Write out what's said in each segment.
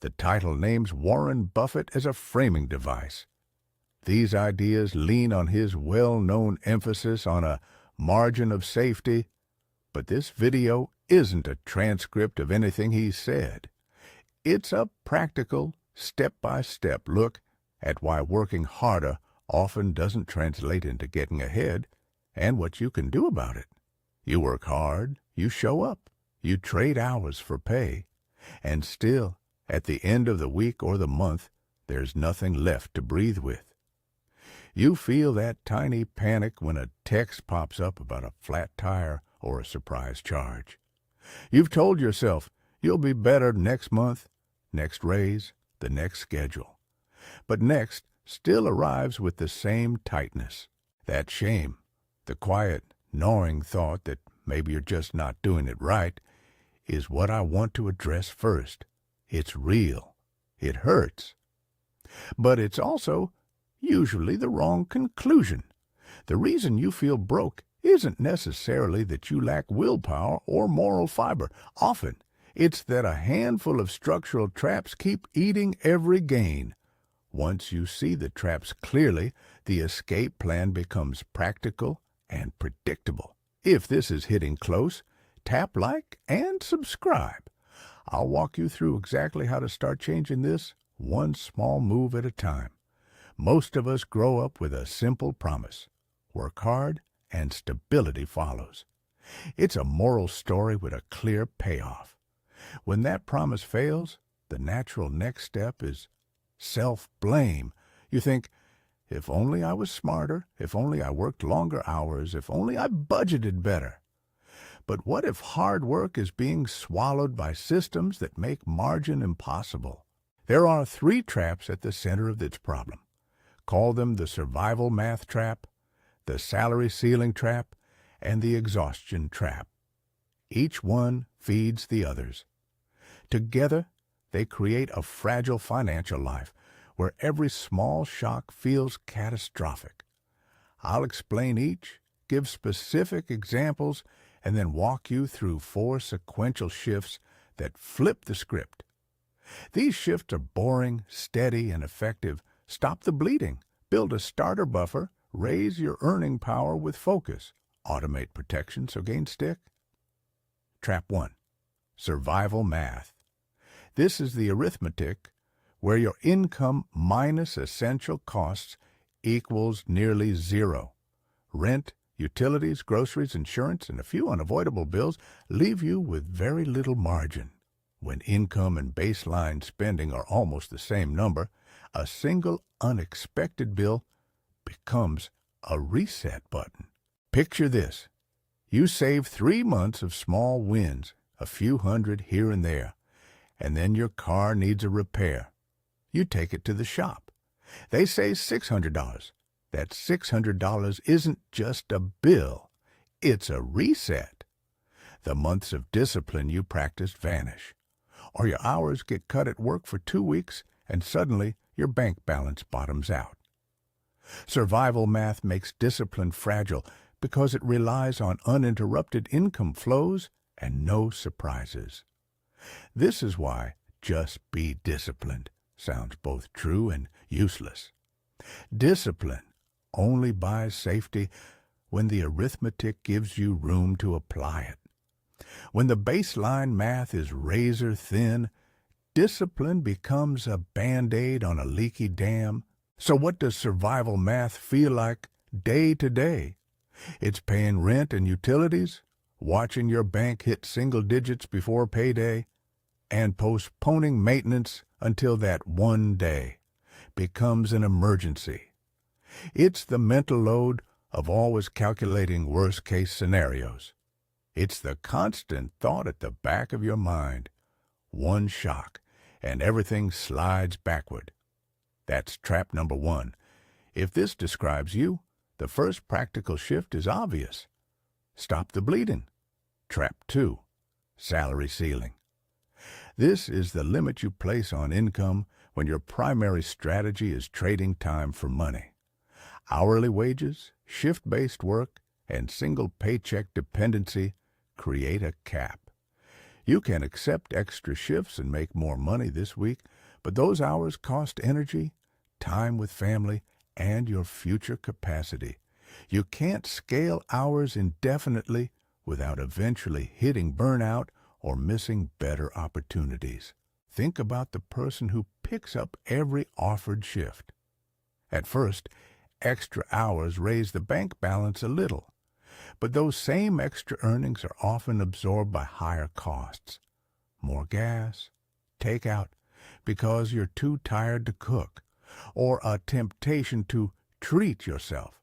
The title names Warren Buffett as a framing device. These ideas lean on his well-known emphasis on a margin of safety, but this video isn't a transcript of anything he said. It's a practical, step-by-step look at why working harder often doesn't translate into getting ahead, and what you can do about it. You work hard, you show up, you trade hours for pay, and still, at the end of the week or the month, there's nothing left to breathe with. You feel that tiny panic when a text pops up about a flat tire or a surprise charge. You've told yourself you'll be better next month, next raise, the next schedule. But next still arrives with the same tightness. That shame, the quiet, gnawing thought that maybe you're just not doing it right, is what I want to address first. It's real. It hurts. But it's also usually the wrong conclusion. The reason you feel broke isn't necessarily that you lack willpower or moral fiber. Often, it's that a handful of structural traps keep eating every gain. Once you see the traps clearly, the escape plan becomes practical and predictable. If this is hitting close, tap like and subscribe. I'll walk you through exactly how to start changing this, one small move at a time. Most of us grow up with a simple promise: work hard and stability follows. It's a moral story with a clear payoff. When that promise fails, the natural next step is self-blame. You think, if only I was smarter, if only I worked longer hours, if only I budgeted better. But what if hard work is being swallowed by systems that make margin impossible? There are 3 traps at the center of this problem. Call them the survival math trap, the salary ceiling trap, and the exhaustion trap. Each one feeds the others. Together, they create a fragile financial life where every small shock feels catastrophic. I'll explain each, give specific examples, and then walk you through 4 sequential shifts that flip the script. These shifts are boring, steady, and effective. Stop the bleeding, build a starter buffer, raise your earning power with focus, automate protection so gains stick. Trap 1. Survival math. This is the arithmetic where your income minus essential costs equals nearly zero. Rent, utilities, groceries, insurance, and a few unavoidable bills leave you with very little margin. When income and baseline spending are almost the same number, a single unexpected bill becomes a reset button. Picture this. You save 3 months of small wins, a few hundred here and there, and then your car needs a repair. You take it to the shop. They say $600. That $600 isn't just a bill, it's a reset. The months of discipline you practiced vanish. Or your hours get cut at work for 2 weeks, and suddenly your bank balance bottoms out. Survival math makes discipline fragile because it relies on uninterrupted income flows and no surprises. This is why just be disciplined sounds both true and useless. Discipline only buys safety when the arithmetic gives you room to apply it. When the baseline math is razor thin, discipline becomes a Band-Aid on a leaky dam. So what does survival math feel like day to day? It's paying rent and utilities, watching your bank hit single digits before payday, and postponing maintenance until that one day becomes an emergency. It's the mental load of always calculating worst-case scenarios. It's the constant thought at the back of your mind. One shock, and everything slides backward. That's trap number 1. If this describes you, the first practical shift is obvious. Stop the bleeding. Trap 2. Salary ceiling. This is the limit you place on income when your primary strategy is trading time for money. Hourly wages, shift-based work, and single paycheck dependency create a cap. You can accept extra shifts and make more money this week, but those hours cost energy, time with family, and your future capacity. You can't scale hours indefinitely without eventually hitting burnout or missing better opportunities. Think about the person who picks up every offered shift. At first, extra hours raise the bank balance a little, but those same extra earnings are often absorbed by higher costs. More gas, takeout, because you're too tired to cook, or a temptation to treat yourself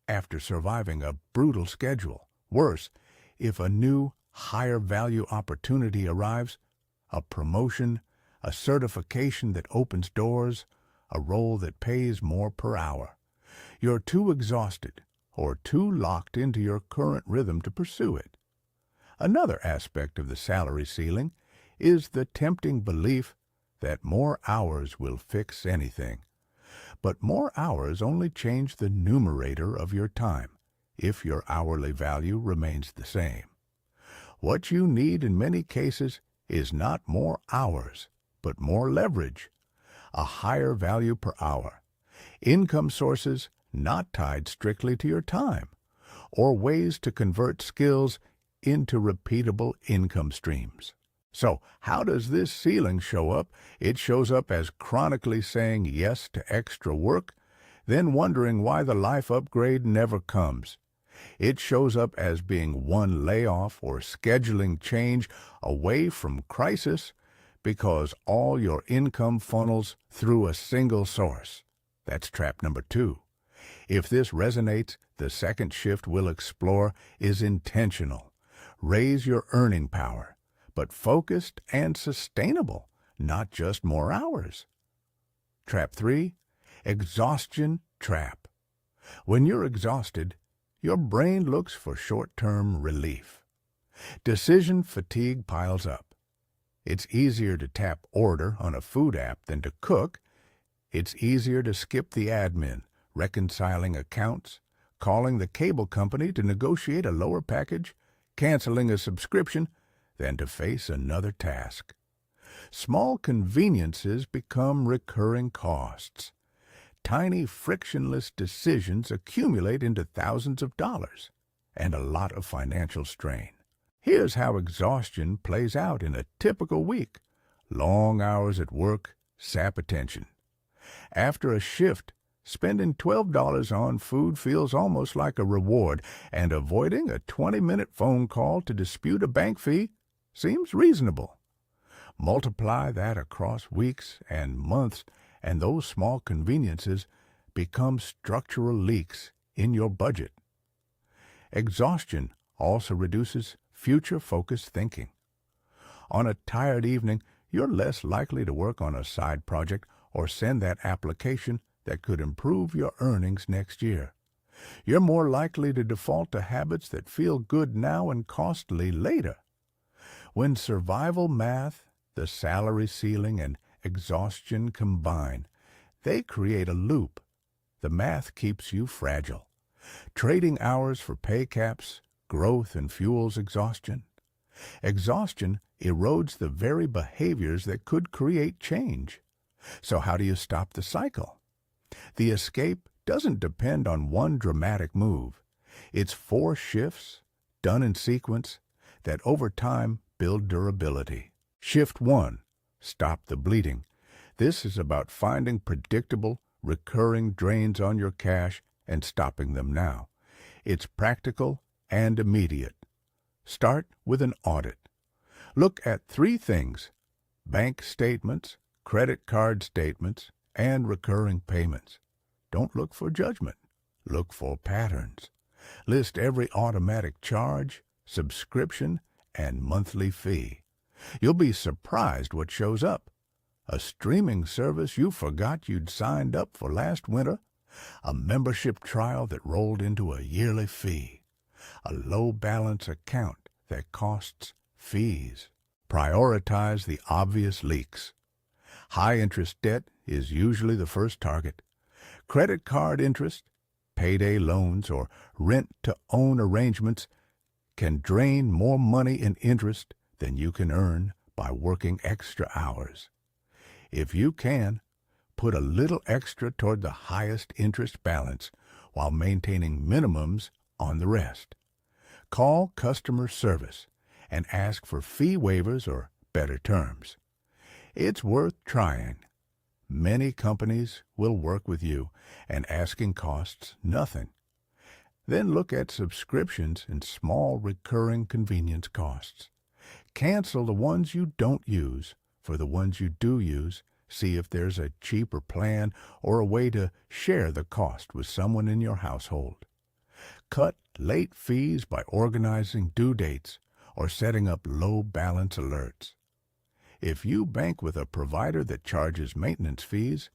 after surviving a brutal schedule. Worse, if a new, higher-value opportunity arrives, a promotion, a certification that opens doors, a role that pays more per hour, you're too exhausted or too locked into your current rhythm to pursue it. Another aspect of the salary ceiling is the tempting belief that more hours will fix anything. But more hours only change the numerator of your time if your hourly value remains the same. What you need in many cases is not more hours, but more leverage, a higher value per hour, income sources not tied strictly to your time, or ways to convert skills into repeatable income streams. So, how does this ceiling show up? It shows up as chronically saying yes to extra work, then wondering why the life upgrade never comes. It shows up as being one layoff or scheduling change away from crisis because all your income funnels through a single source. That's trap number 2. If this resonates, the second shift we'll explore is intentional. Raise your earning power, but focused and sustainable, not just more hours. Trap 3, exhaustion trap. When you're exhausted, your brain looks for short-term relief. Decision fatigue piles up. It's easier to tap order on a food app than to cook. It's easier to skip the admin, reconciling accounts, calling the cable company to negotiate a lower package, canceling a subscription, than to face another task. Small conveniences become recurring costs. Tiny frictionless decisions accumulate into thousands of dollars and a lot of financial strain. Here's how exhaustion plays out in a typical week. Long hours at work sap attention. After a shift, spending $12 on food feels almost like a reward, and avoiding a 20-minute phone call to dispute a bank fee seems reasonable. Multiply that across weeks and months, and those small conveniences become structural leaks in your budget. Exhaustion also reduces future-focused thinking. On a tired evening, you're less likely to work on a side project or send that application that could improve your earnings next year. You're more likely to default to habits that feel good now and costly later. When survival math, the salary ceiling, and exhaustion combine, they create a loop. The math keeps you fragile. Trading hours for pay caps, growth, and fuels exhaustion. Exhaustion erodes the very behaviors that could create change. So how do you stop the cycle? The escape doesn't depend on one dramatic move. It's 4 shifts, done in sequence, that over time build durability. Shift 1, stop the bleeding. This is about finding predictable, recurring drains on your cash and stopping them now. It's practical and immediate. Start with an audit. Look at 3 things: bank statements, credit card statements, and recurring payments. Don't look for judgment. Look for patterns. List every automatic charge, subscription, and monthly fee. You'll be surprised what shows up. A streaming service you forgot you'd signed up for last winter, a membership trial that rolled into a yearly fee, a low-balance account that costs fees. Prioritize the obvious leaks. High-interest debt is usually the first target. Credit card interest, payday loans, or rent-to-own arrangements can drain more money in interest than you can earn by working extra hours. If you can, put a little extra toward the highest interest balance while maintaining minimums on the rest. Call customer service and ask for fee waivers or better terms. It's worth trying. Many companies will work with you, and asking costs nothing. Then look at subscriptions and small recurring convenience costs. Cancel the ones you don't use. For the ones you do use, see if there's a cheaper plan or a way to share the cost with someone in your household. Cut late fees by organizing due dates or setting up low balance alerts. If you bank with a provider that charges maintenance fees,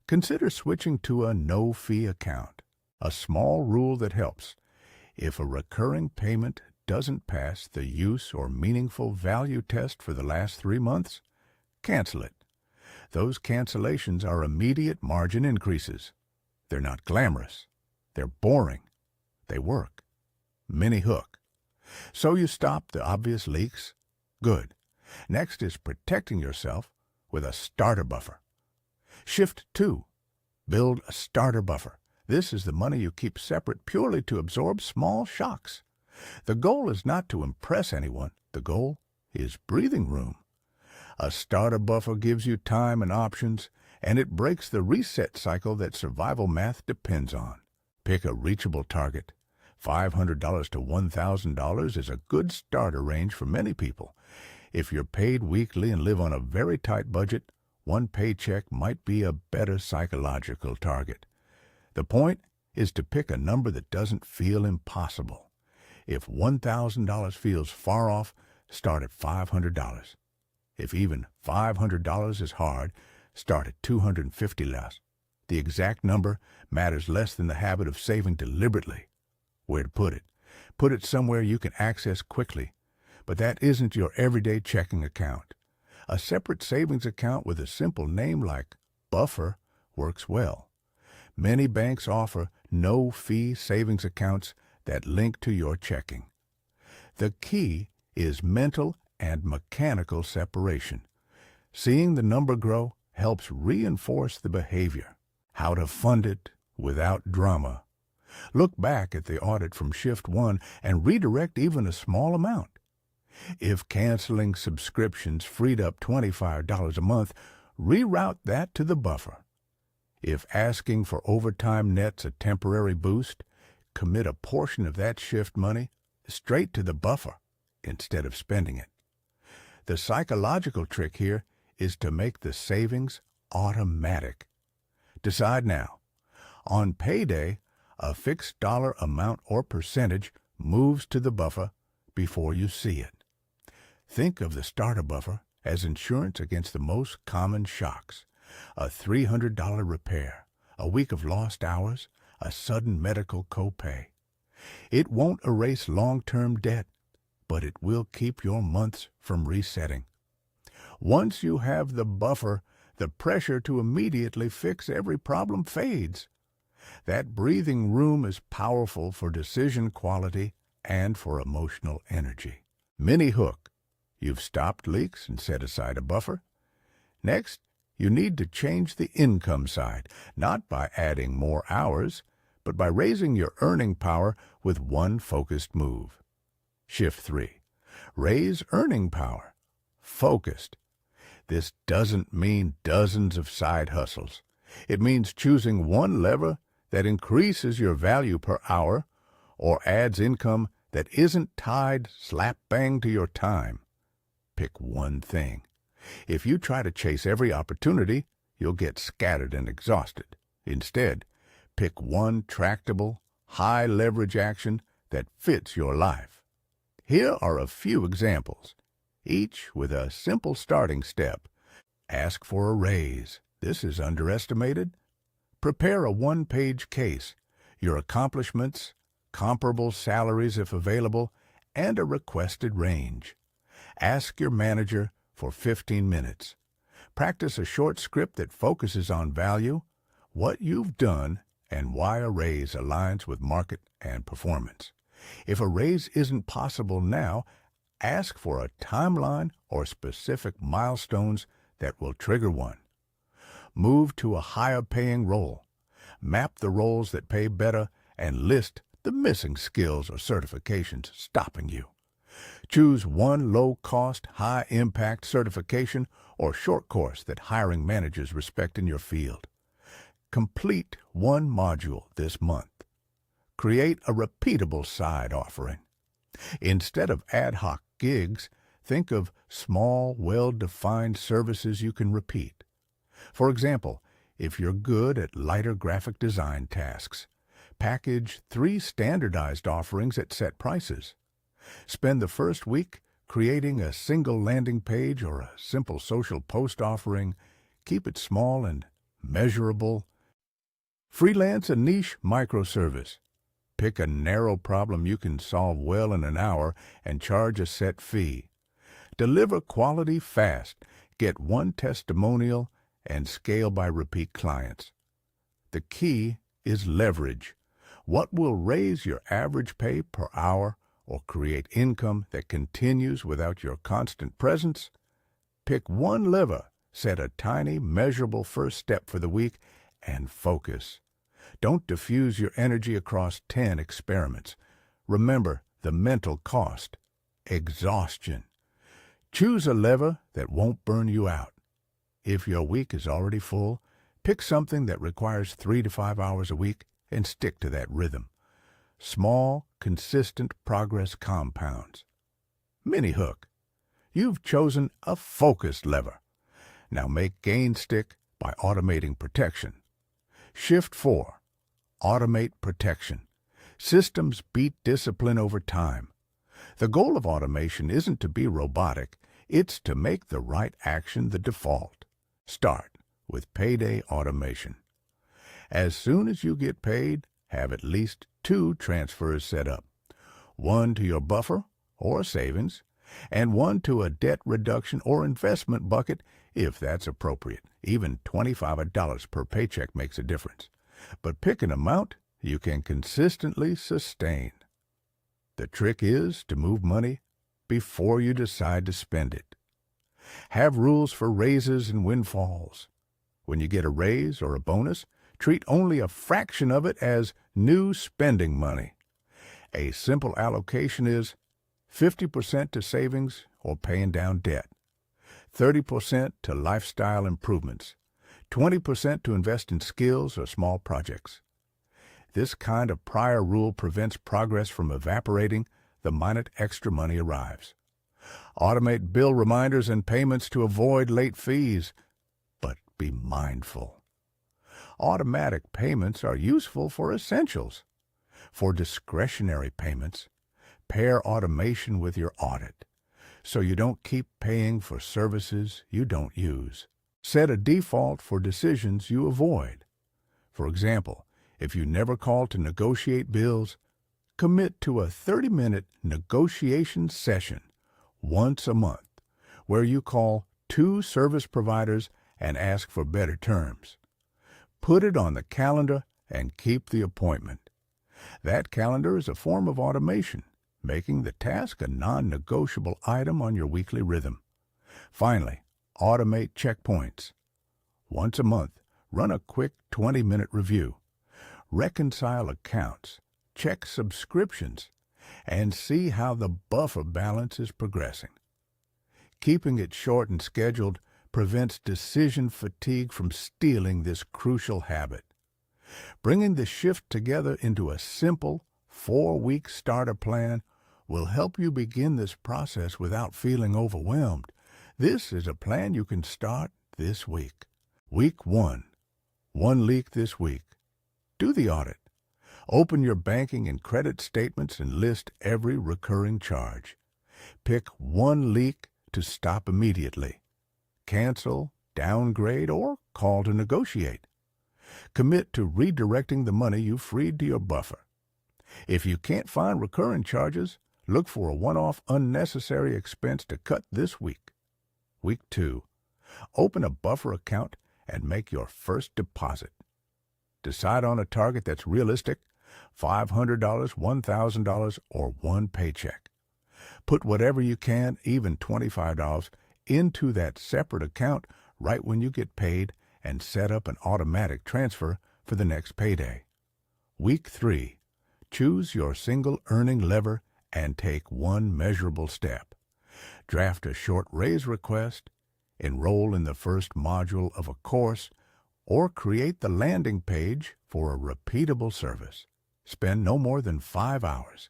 consider switching to a no-fee account. A small rule that helps: if a recurring payment doesn't pass the use or meaningful value test for the last 3 months, cancel it. Those cancellations are immediate margin increases. They're not glamorous. They're boring. They work. Mini hook. So you stop the obvious leaks? Good. Next is protecting yourself with a starter buffer. Shift 2. Build a starter buffer. This is the money you keep separate purely to absorb small shocks. The goal is not to impress anyone. The goal is breathing room. A starter buffer gives you time and options, and it breaks the reset cycle that survival math depends on. Pick a reachable target. $500 to $1,000 is a good starter range for many people. If you're paid weekly and live on a very tight budget, one paycheck might be a better psychological target. The point is to pick a number that doesn't feel impossible. If $1,000 feels far off, start at $500. If even $500 is hard, start at $250 less. The exact number matters less than the habit of saving deliberately. Where to put it? Put it somewhere you can access quickly. But that isn't your everyday checking account. A separate savings account with a simple name like Buffer works well. Many banks offer no-fee savings accounts that link to your checking. The key is mental and mechanical separation. Seeing the number grow helps reinforce the behavior. How to fund it without drama. Look back at the audit from Shift 1 and redirect even a small amount. If canceling subscriptions freed up $25 a month, reroute that to the buffer. If asking for overtime nets a temporary boost, commit a portion of that shift money straight to the buffer instead of spending it. The psychological trick here is to make the savings automatic. Decide now. On payday, a fixed dollar amount or percentage moves to the buffer before you see it. Think of the starter buffer as insurance against the most common shocks. A $300 repair, a week of lost hours, a sudden medical copay. It won't erase long-term debt, but it will keep your months from resetting. Once you have the buffer, the pressure to immediately fix every problem fades. That breathing room is powerful for decision quality and for emotional energy. Mini hook. You've stopped leaks and set aside a buffer. Next, you need to change the income side, not by adding more hours, but by raising your earning power with one focused move. Shift 3. Raise earning power. Focused. This doesn't mean dozens of side hustles. It means choosing one lever that increases your value per hour or adds income that isn't tied slap-bang to your time. Pick one thing. If you try to chase every opportunity, you'll get scattered and exhausted. Instead, pick one tractable, high-leverage action that fits your life. Here are a few examples, each with a simple starting step. Ask for a raise. This is underestimated. Prepare a one-page case, your accomplishments, comparable salaries if available, and a requested range. Ask your manager for 15 minutes. Practice a short script that focuses on value, what you've done, and why a raise aligns with market and performance. If a raise isn't possible now, Ask for a timeline or specific milestones that will trigger one. Move to a higher-paying role. Map the roles that pay better and list the missing skills or certifications stopping you. Choose one low-cost, high-impact certification or short course that hiring managers respect in your field. Complete one module this month. Create a repeatable side offering. Instead of ad hoc gigs, think of small, well-defined services you can repeat. For example, if you're good at lighter graphic design tasks, package 3 standardized offerings at set prices. Spend the first week creating a single landing page or a simple social post offering. Keep it small and measurable. Freelance a niche microservice. Pick a narrow problem you can solve well in an hour and charge a set fee. Deliver quality fast. Get one testimonial and scale by repeat clients. The key is leverage. What will raise your average pay per hour or create income that continues without your constant presence? Pick one lever, set a tiny, measurable first step for the week, and focus. Don't diffuse your energy across 10 experiments. Remember the mental cost: exhaustion. Choose a lever that won't burn you out. If your week is already full, pick something that requires 3 to 5 hours a week and stick to that rhythm. Small, consistent progress compounds. Mini hook. You've chosen a focused lever. Now make gain stick by automating protection. Shift 4. Automate protection. Systems beat discipline over time. The goal of automation isn't to be robotic, it's to make the right action the default. Start with payday automation. As soon as you get paid, have at least 2 transfers set up. One to your buffer or savings, and one to a debt reduction or investment bucket if that's appropriate. Even $25 per paycheck makes a difference. But pick an amount you can consistently sustain. The trick is to move money before you decide to spend it. Have rules for raises and windfalls. When you get a raise or a bonus, treat only a fraction of it as new spending money. A simple allocation is 50% to savings or paying down debt, 30% to lifestyle improvements, 20% to invest in skills or small projects. This kind of prior rule prevents progress from evaporating the minute extra money arrives. Automate bill reminders and payments to avoid late fees, but be mindful. Automatic payments are useful for essentials. For discretionary payments, pair automation with your audit, so you don't keep paying for services you don't use. Set a default for decisions you avoid. For example, if you never call to negotiate bills, commit to a 30-minute negotiation session once a month, where you call 2 service providers and ask for better terms. Put it on the calendar and keep the appointment. That calendar is a form of automation, making the task a non-negotiable item on your weekly rhythm. Finally, automate checkpoints. Once a month, run a quick 20-minute review. Reconcile accounts, check subscriptions, and see how the buffer balance is progressing. Keeping it short and scheduled prevents decision fatigue from stealing this crucial habit. Bringing the shift together into a simple 4-week starter plan will help you begin this process without feeling overwhelmed. This is a plan you can start this week. Week 1. One leak this week. Do the audit. Open your banking and credit statements and list every recurring charge. Pick one leak to stop immediately. Cancel, downgrade, or call to negotiate. Commit to redirecting the money you freed to your buffer. If you can't find recurring charges, look for a one-off unnecessary expense to cut this week. Week 2. Open a buffer account and make your first deposit. Decide on a target that's realistic, $500, $1,000, or one paycheck. Put whatever you can, even $25, into that separate account right when you get paid and set up an automatic transfer for the next payday. Week 3. Choose your single earning lever and take one measurable step. Draft a short raise request, enroll in the first module of a course, or create the landing page for a repeatable service. Spend no more than 5 hours,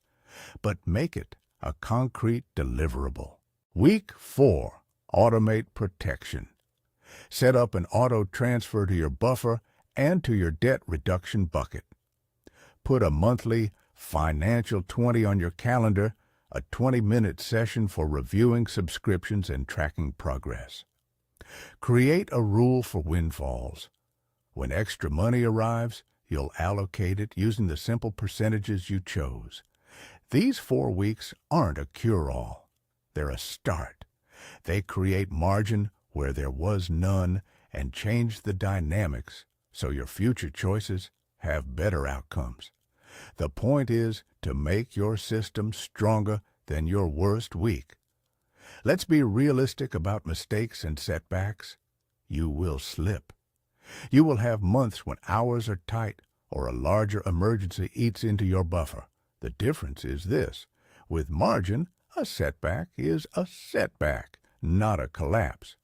but make it a concrete deliverable. Week 4. Automate protection. Set up an auto transfer to your buffer and to your debt reduction bucket. Put a monthly Financial 20 on your calendar, a 20-minute session for reviewing subscriptions and tracking progress. Create a rule for windfalls. When extra money arrives, you'll allocate it using the simple percentages you chose. These 4 weeks aren't a cure-all. They're a start. They create margin where there was none and change the dynamics so your future choices have better outcomes. The point is to make your system stronger than your worst week. Let's be realistic about mistakes and setbacks. You will slip. You will have months when hours are tight or a larger emergency eats into your buffer. The difference is this: with margin, a setback is a setback, not a collapse.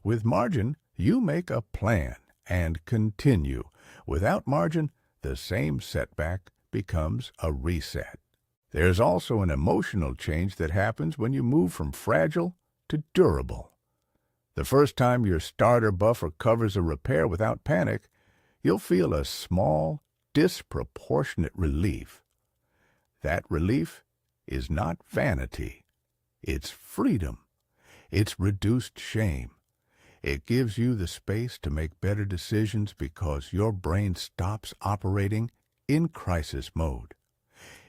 With margin, you make a plan and continue. Without margin, the same setback becomes a reset. There's also an emotional change that happens when you move from fragile to durable. The first time your starter buffer covers a repair without panic, you'll feel a small, disproportionate relief. That relief is not vanity. It's freedom. It's reduced shame. It gives you the space to make better decisions because your brain stops operating in crisis mode.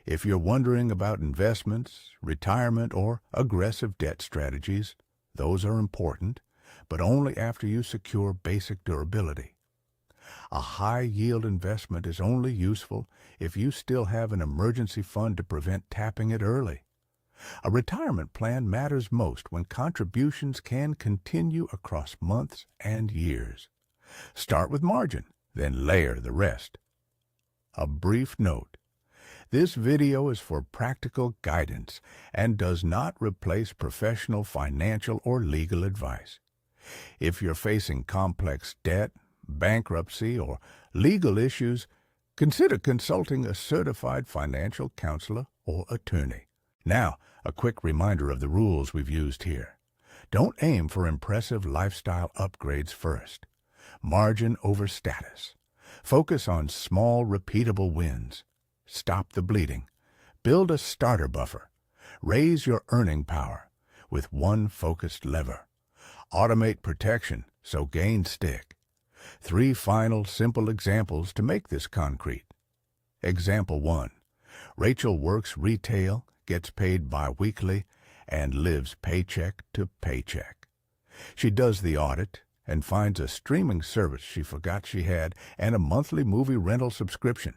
If you're wondering about investments, retirement, or aggressive debt strategies, those are important, but only after you secure basic durability. A high-yield investment is only useful if you still have an emergency fund to prevent tapping it early. A retirement plan matters most when contributions can continue across months and years. Start with margin, then layer the rest. A brief note: this video is for practical guidance and does not replace professional financial or legal advice. If you're facing complex debt, bankruptcy, or legal issues, consider consulting a certified financial counselor or attorney. Now, a quick reminder of the rules we've used here. Don't aim for impressive lifestyle upgrades first. Margin over status. Focus on small, repeatable wins. Stop the bleeding. Build a starter buffer. Raise your earning power with one focused lever. Automate protection so gains stick. 3 final simple examples to make this concrete. Example 1. Rachel works retail, gets paid bi-weekly, and lives paycheck to paycheck. She does the audit and finds a streaming service she forgot she had and a monthly movie rental subscription.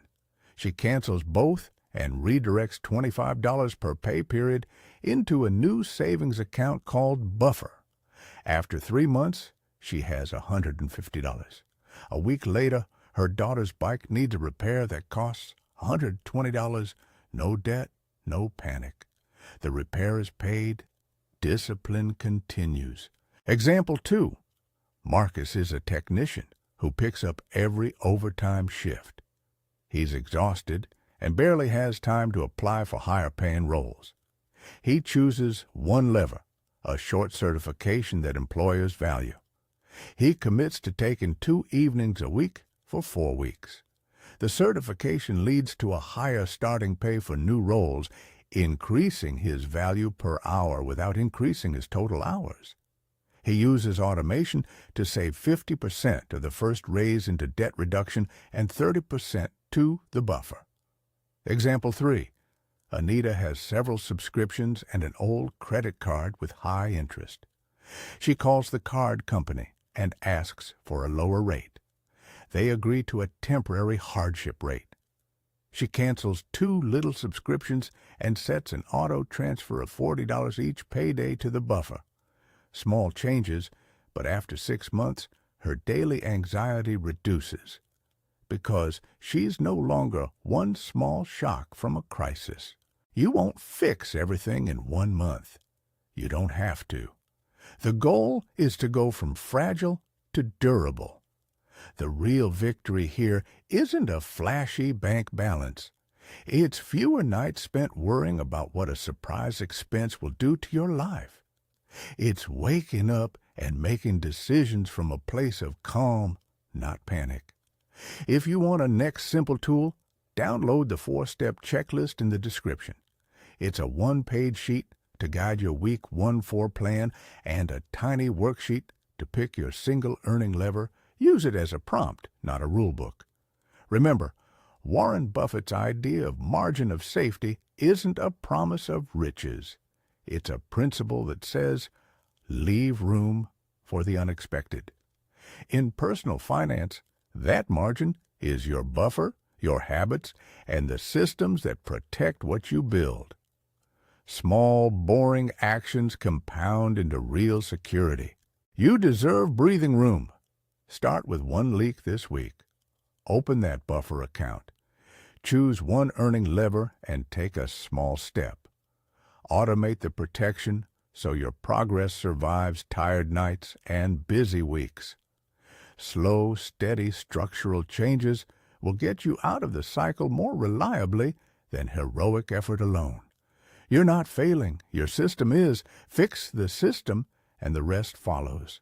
She cancels both and redirects $25 per pay period into a new savings account called Buffer. After 3 months, she has $150. A week later, her daughter's bike needs a repair that costs $120. No debt, no panic. The repair is paid. Discipline continues. Example 2. Marcus is a technician who picks up every overtime shift. He's exhausted and barely has time to apply for higher-paying roles. He chooses one lever, a short certification that employers value. He commits to taking 2 evenings a week for 4 weeks. The certification leads to a higher starting pay for new roles, increasing his value per hour without increasing his total hours. He uses automation to save 50% of the first raise into debt reduction and 30% to the buffer. Example 3. Anita has several subscriptions and an old credit card with high interest. She calls the card company and asks for a lower rate. They agree to a temporary hardship rate. She cancels 2 little subscriptions and sets an auto transfer of $40 each payday to the buffer. Small changes, but after 6 months, her daily anxiety reduces because she's no longer one small shock from a crisis. You won't fix everything in 1 month. You don't have to. The goal is to go from fragile to durable. The real victory here isn't a flashy bank balance. It's fewer nights spent worrying about what a surprise expense will do to your life. It's waking up and making decisions from a place of calm, not panic. If you want a next simple tool, download the 4-step checklist in the description. It's a 1-page sheet to guide your week 1-4 plan and a tiny worksheet to pick your single earning lever. Use it as a prompt, not a rule book. Remember, Warren Buffett's idea of margin of safety isn't a promise of riches. It's a principle that says, leave room for the unexpected. In personal finance, that margin is your buffer, your habits, and the systems that protect what you build. Small, boring actions compound into real security. You deserve breathing room. Start with 1 leak this week. Open that buffer account. Choose 1 earning lever and take a small step. Automate the protection so your progress survives tired nights and busy weeks. Slow, steady structural changes will get you out of the cycle more reliably than heroic effort alone. You're not failing. Your system is. Fix the system, and the rest follows.